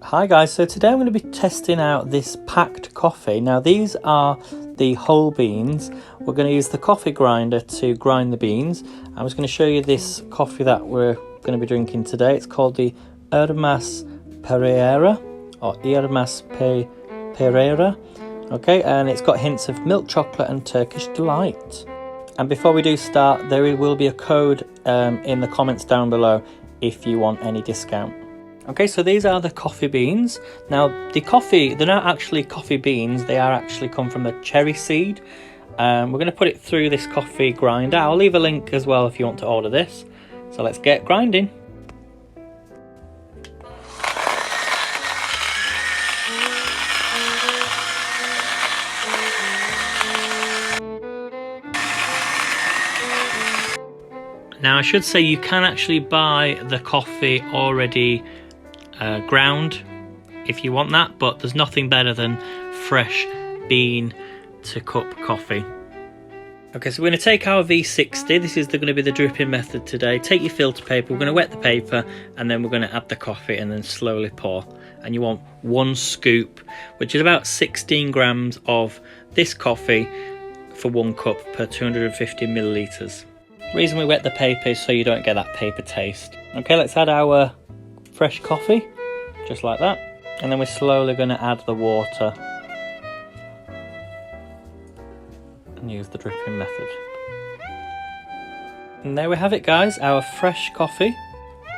Hi guys, so today I'm going to be testing out this Pact coffee. Now these are the whole beans. We're going to use the coffee grinder to grind the beans. I'm just going to show you this coffee that we're going to be drinking today. It's called the Irmas Pereira or Irmas Pereira. Okay, and it's got hints of milk chocolate and Turkish delight. And before we do start, there will be a code in the comments down below if you want any discount. Okay, so these are the coffee beans. Now the coffee, they're not actually coffee beans, they are actually come from the cherry seed. We're going to put it through this coffee grinder. I'll leave a link as well if you want to order this. So let's get grinding. Now I should say you can actually buy the coffee already ground if you want that, but there's nothing better than fresh bean to cup coffee. Okay, so we're going to take our V60. This is going to be the dripping method today. Take your filter paper, we're going to wet the paper, and then we're going to add the coffee and then slowly pour. And you want 1 scoop, which is about 16 grams of this coffee for 1 cup per 250 millilitres. The reason we wet the paper is so you don't get that paper taste. Okay, let's add our fresh coffee, just like that. And then we're slowly going to add the water and use the dripping method. And there we have it guys, our fresh coffee.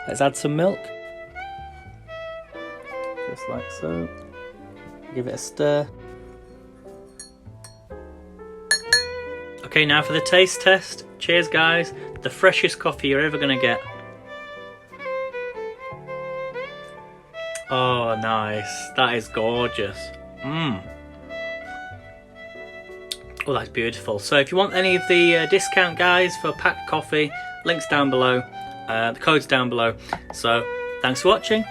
Let's add some milk. Just like so. Give it a stir. Okay, now for the taste test. Cheers guys, the freshest coffee you're ever going to get. Oh nice, that is gorgeous. Oh, that's beautiful. So if you want any of the discount guys for Pact Coffee, links down below, the code's down below. So thanks for watching.